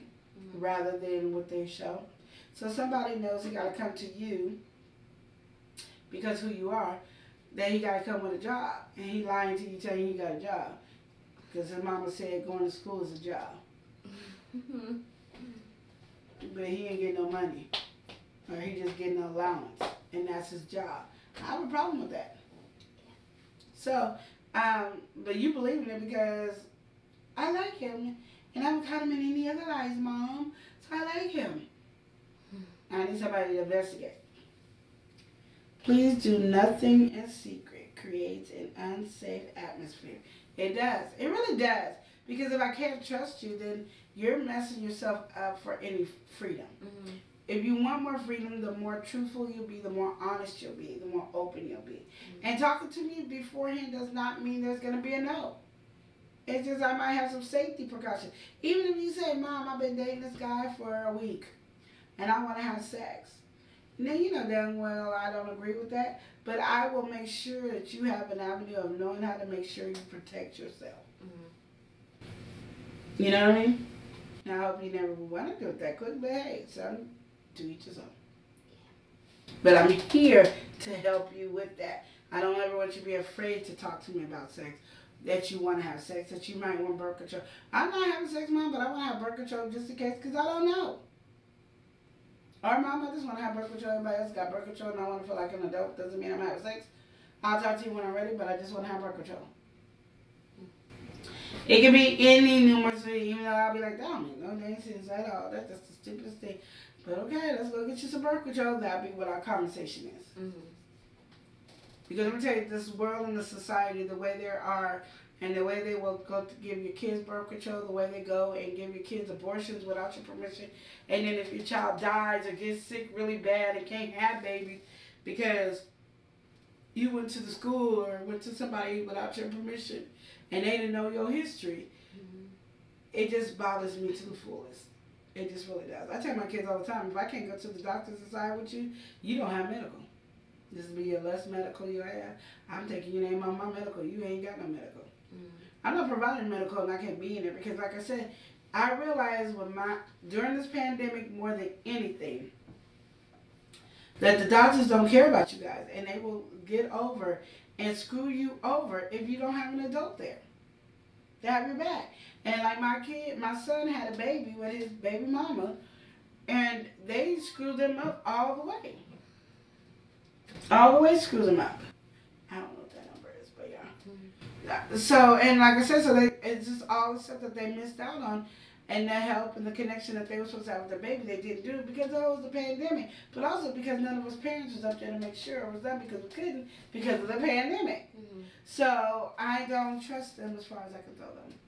rather than what they show. So somebody knows he got to come to you because who you are, then he got to come with a job. And he lying to you, telling you he got a job. Because his mama said going to school is a job. But he ain't getting no money. Or he just getting an allowance. And that's his job. I have a problem with that. So, but you believe in it because I like him. And I haven't caught him in any other lies, Mom. So I like him. I need somebody to investigate. Please do nothing in secret. Creates an unsafe atmosphere. It does. It really does. Because if I can't trust you, then you're messing yourself up for any freedom. If you want more freedom, the more truthful you'll be, the more honest you'll be, the more open you'll be. And talking to me beforehand does not mean there's going to be a no. It's just I might have some safety precautions. Even if you say, Mom, I've been dating this guy for a week and I want to have sex. Now, you know damn well I don't agree with that, but I will make sure that you have an avenue of knowing how to make sure you protect yourself. You know what I mean? Now, I hope you never want to do it that quick, but hey, son, to each his own. But I'm here to help you with that. I don't ever want you to be afraid to talk to me about sex. That you want to have sex, that you might want birth control. I'm not having sex, Mom, but I want to have birth control just in case because I don't know. Or mom, I just want to have birth control. Everybody else got birth control and I want to feel like an adult. Doesn't mean I'm having sex. I'll talk to you when I'm ready, but I just want to have birth control. It can be any numerous things, even though I'll be like, that don't make no dang sense at all. That's just the stupidest thing. But okay, let's go get you some birth control. That'll be what our conversation is. Mm-hmm. Because let me tell you, this world and the society, the way they are, and the way they will go to give your kids birth control, the way they go and give your kids abortions without your permission, and then if your child dies or gets sick really bad and can't have babies because you went to the school or went to somebody without your permission and they didn't know your history, it just bothers me to the fullest. It just really does. I tell my kids all the time, if I can't go to the doctor's side with you, you don't have medical. This will be your less medical you have. I'm taking your name on my medical. You ain't got no medical. I'm not providing medical and I can't be in it because, like I said, I realized during this pandemic more than anything that the doctors don't care about you guys and they will get over and screw you over if you don't have an adult there to have your back. And like my son had a baby with his baby mama and they screwed them up all the way. All the way screwed them up. I don't know what that number is, but yeah. So, and like I said, it's just all the stuff that they missed out on and the help and the connection that they were supposed to have with their baby. They didn't do it because it was the pandemic, but also because none of us parents was up there to make sure it was done because we couldn't because of the pandemic. So I don't trust them as far as I can throw them.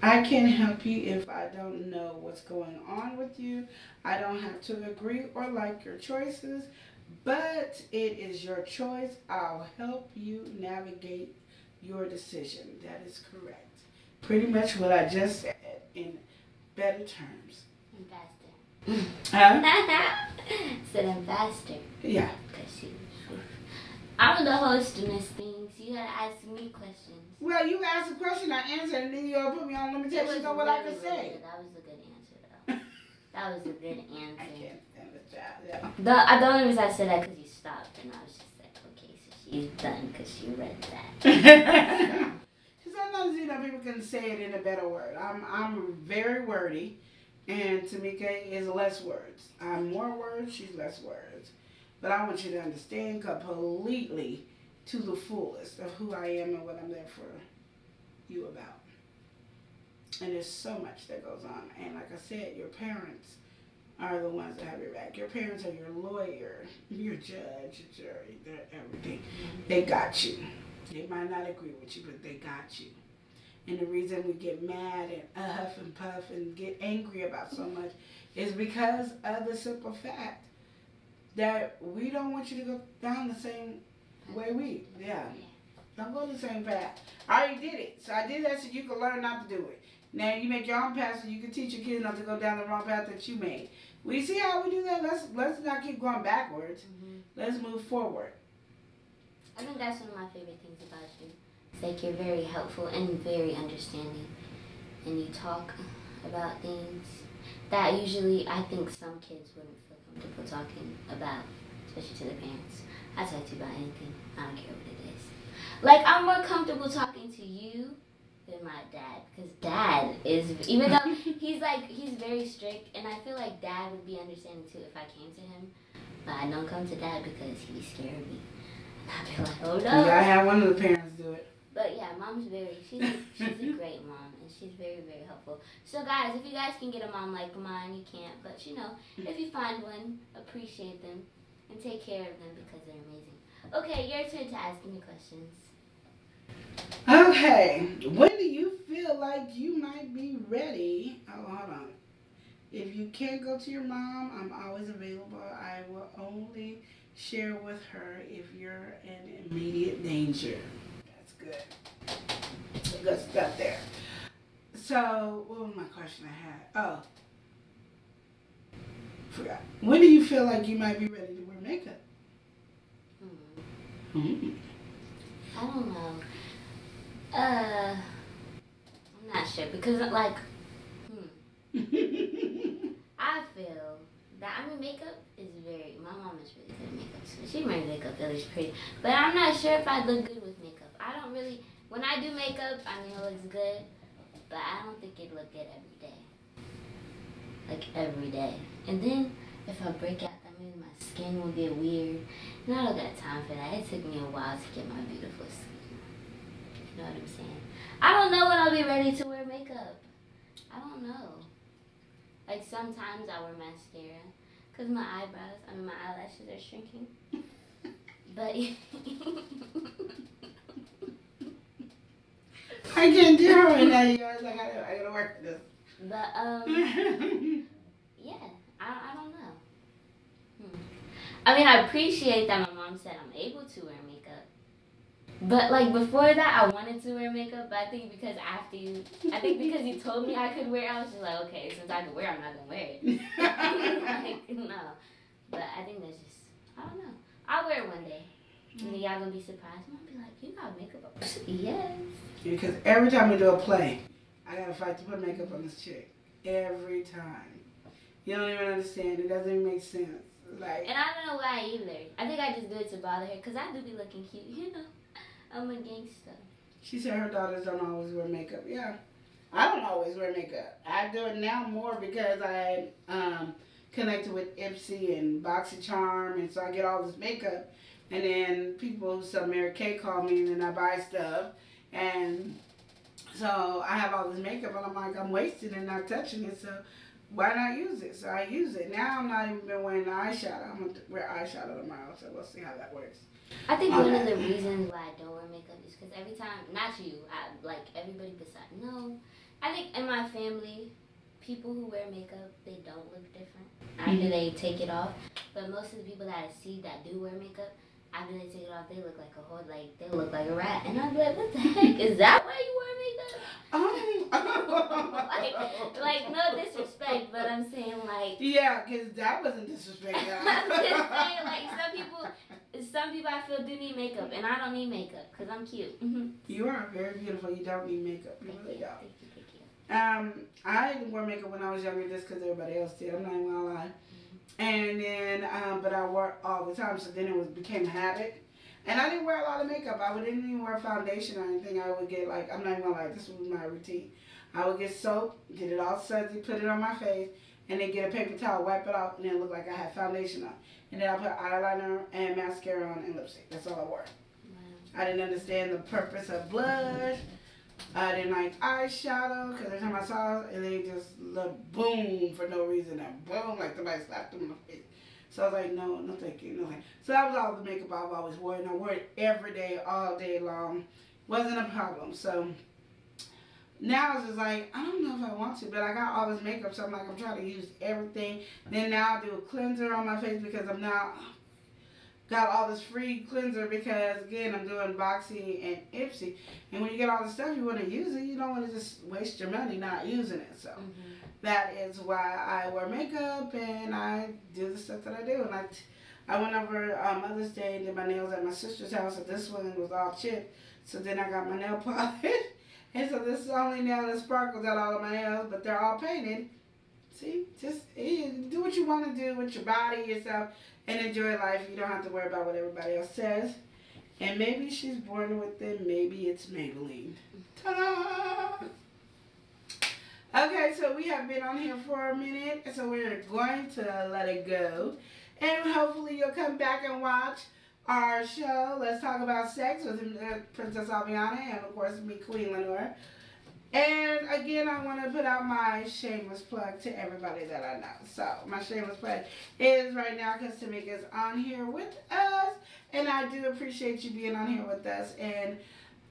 I can't help you if I don't know what's going on with you. I don't have to agree or like your choices, but it is your choice. I'll help you navigate your decision. That is correct. Pretty much what I just said in better terms. And faster. Said I'm faster. Yeah. I'm the host in this thing, so you gotta ask me questions. Well, you asked a question, I answered, and then you all put me on limitations on what I can say. That was a good answer, though. That was a good answer. I can't stand the job, yeah. The only reason I said that because you stopped, and I was just like, okay, so she's done because she read that. Sometimes, you know, people can say it in a better word. I'm very wordy, and Tamika is less words. I'm more words, she's less words. But I want you to understand completely to the fullest of who I am and what I'm there for you about. And there's so much that goes on. And like I said, your parents are the ones that have your back. Your parents are your lawyer, your judge, your jury, they're everything. They got you. They might not agree with you, but they got you. And the reason we get mad and huff and puff and get angry about so much is because of the simple fact that we don't want you to go down the same way don't go the same path. I already did it. So I did that so you can learn not to do it. Now you make your own path so you can teach your kids not to go down the wrong path that you made. We see how we do that? Let's not keep going backwards. Let's move forward. I think that's one of my favorite things about you. It's like you're very helpful and very understanding. And you talk about things that usually I think some kids wouldn't feel comfortable talking about, especially to their parents. I talk to you about anything. I don't care what it is. Like, I'm more comfortable talking to you than my dad. Because dad is, even though he's very strict. And I feel like dad would be understanding too if I came to him. But I don't come to dad because he scared me. And I'd be like, oh no. Yeah, I had one of the parents do it. But yeah, mom's she's a great mom. And she's very, very helpful. So guys, if you guys can get a mom like mine, you can't. But you know, if you find one, appreciate them. And take care of them because they're amazing. Okay, your turn to ask me questions. Okay. When do you feel like you might be ready? Oh, hold on. If you can't go to your mom, I'm always available. I will only share with her if you're in immediate danger. That's good. Some good stuff there. So, what was my question I had? Oh. Forgot. When do you feel like you might be ready to wear makeup? I don't know. I'm not sure because like, I feel that makeup is my mom is really good at makeup. So she made makeup really pretty, but I'm not sure if I look good with makeup. I don't really. When I do makeup, I mean it looks good, but I don't think it look good every day. like every day. And then if I break out, that means my skin will get weird. And I don't got time for that. It took me a while to get my beautiful skin. You know what I'm saying? I don't know when I'll be ready to wear makeup. I don't know. Like sometimes I wear mascara because my eyelashes are shrinking. But I can't do it right now, you guys. I gotta work this. But yeah, I don't know. I mean, I appreciate that my mom said I'm able to wear makeup. But like before that, I wanted to wear makeup. But I think because you told me I could wear, I was just like, okay, since I can wear, I'm not gonna wear it. Like no. But I think that's just, I don't know. I'll wear it one day. And y'all gonna be surprised. I'm gonna be like, you got makeup on? Yes. Because every time we do a play, I gotta fight to put makeup on this chick. Every time. You don't even understand. It doesn't even make sense. Like. And I don't know why either. I think I just do it to bother her because I do be looking cute, you know. I'm a gangster. She said her daughters don't always wear makeup. Yeah. I don't always wear makeup. I do it now more because I connected with Ipsy and BoxyCharm, and so I get all this makeup. And then people who sell Mary Kay call me, and then I buy stuff. And so I have all this makeup, and I'm like, I'm wasting it, not touching it, so why not use it? So I use it. Now I'm not even wearing eyeshadow. I'm going to wear eyeshadow tomorrow, so we'll see how that works. I think one of the reasons why I don't wear makeup is because every time, not you, like everybody beside, no. I think in my family, people who wear makeup, they don't look different after they take it off. But most of the people that I see that do wear makeup, after they take it off, they look like a whole, like, they look like a rat. And I'm like, what the heck? Is that why you wear makeup? like, no disrespect, but I'm saying, like. Yeah, because that wasn't disrespect. I'm just saying, like, some people I feel do need makeup, and I don't need makeup because I'm cute. You are very beautiful. You don't need makeup. You really don't. Thank you. I wore makeup when I was younger just because everybody else did. I'm not even gonna lie. And then, but I wore all the time, so then it became a habit. And I didn't wear a lot of makeup. Didn't even wear foundation or anything. I would get like, I'm not even gonna lie, this was my routine. I would get soap, get it all sudsy, put it on my face, and then get a paper towel, wipe it off, and then look like I had foundation on. And then I put eyeliner and mascara on and lipstick. That's all I wore. Wow. I didn't understand the purpose of blush. I didn't like eyeshadow because every time I saw it, and they just looked boom for no reason, and boom like somebody slapped them in my face. So I was like, no, no thank you, no thank you. So that was all the makeup I've always worn, and I wore it every day, all day long. Wasn't a problem. So now it's just like, I don't know if I want to, but I got all this makeup, so I'm like, I'm trying to use everything. Then now I do a cleanser on my face because I'm now got all this free cleanser because, again, I'm doing Boxy and Ipsy. And when you get all the stuff, you want to use it. You don't want to just waste your money not using it. So that is why I wear makeup and I do the stuff that I do. And I went over Mother's Day and did my nails at my sister's house, and this one was all chipped. So then I got my nail polish. And so this is the only nail that sparkles out all of my nails, but they're all painted. See, just do what you want to do with your body, yourself, and enjoy life. You don't have to worry about what everybody else says. And maybe she's born with it. Maybe it's Maybelline. Ta-da! Okay, so we have been on here for a minute, so we're going to let it go. And hopefully you'll come back and watch our show, Let's Talk About Sex, with Princess Aviana and, of course, me, Queen Lenore. And again, I want to put out my shameless plug to everybody that I know. So my shameless plug is right now because Tamika's on here with us. And I do appreciate you being on here with us and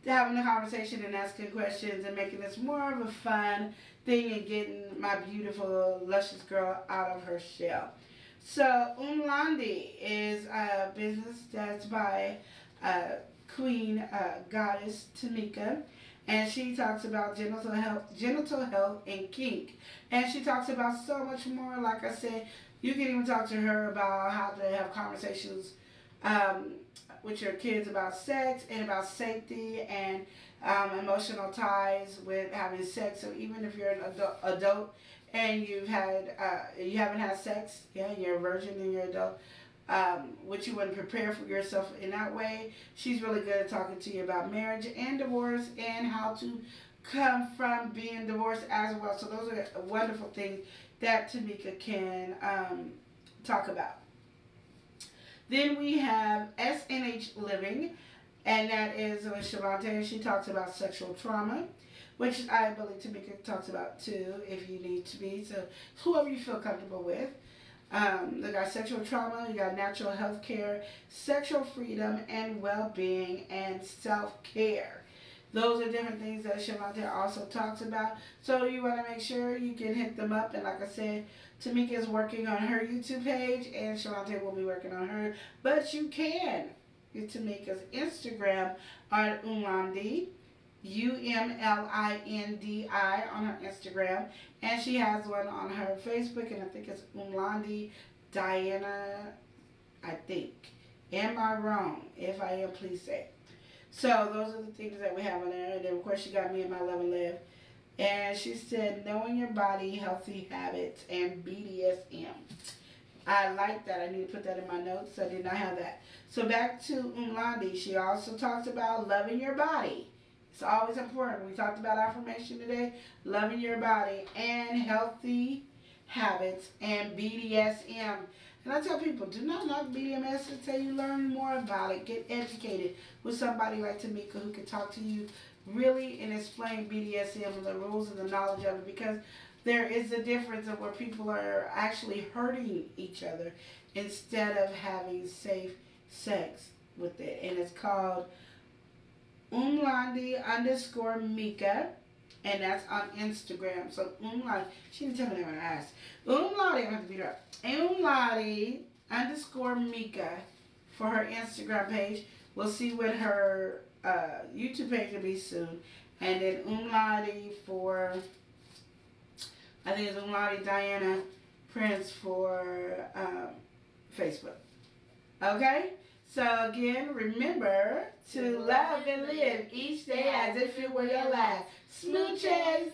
having a conversation and asking questions and making this more of a fun thing and getting my beautiful, luscious girl out of her shell. So Umlandi is a business that's by Queen Goddess Tamika. And she talks about genital health and kink. And she talks about so much more. Like I said, you can even talk to her about how to have conversations with your kids about sex and about safety and emotional ties with having sex. So even if you're an adult and you haven't had sex, yeah, you're a virgin and you're an adult, which you wouldn't prepare for yourself in that way. She's really good at talking to you about marriage and divorce and how to come from being divorced as well. So those are wonderful things that Tamika can talk about. Then we have SNH Living, and that is with Shavante. She talks about sexual trauma, which I believe Tamika talks about too, if you need to be. So whoever you feel comfortable with. They got sexual trauma, you got natural health care, sexual freedom and well-being, and self-care. Those are different things that Shavante also talks about. So you want to make sure you can hit them up. And like I said, Tamika is working on her YouTube page, and Shavante will be working on her. But you can get Tamika's Instagram on Umlandi, Umlindi on her Instagram, and she has one on her Facebook, and I think it's Umlandi Diana, I think. Am I wrong? If I am, please say. So those are the things that we have on there. And then of course she got me in my Love and Live. And she said, knowing your body, healthy habits, and BDSM. I like that. I need to put that in my notes. I did not have that. So back to Umlandi. She also talks about loving your body. It's always important. We talked about affirmation today. Loving your body and healthy habits and BDSM. And I tell people, do not knock BDSM until you learn more about it. Get educated with somebody like Tamika who can talk to you really and explain BDSM and the rules and the knowledge of it, because there is a difference of where people are actually hurting each other instead of having safe sex with it. And it's called Umlandi_Mika, and that's on Instagram. So Umlandi, she didn't tell me that when I asked. Umlandi, I have to beat her up. Umlandi_Mika for her Instagram page. We'll see what her YouTube page will be soon. And then Umlandi for, I think it's Umlandi Diana Prince for Facebook. Okay? So again, remember to love and live each day as if it were your last. Smooches!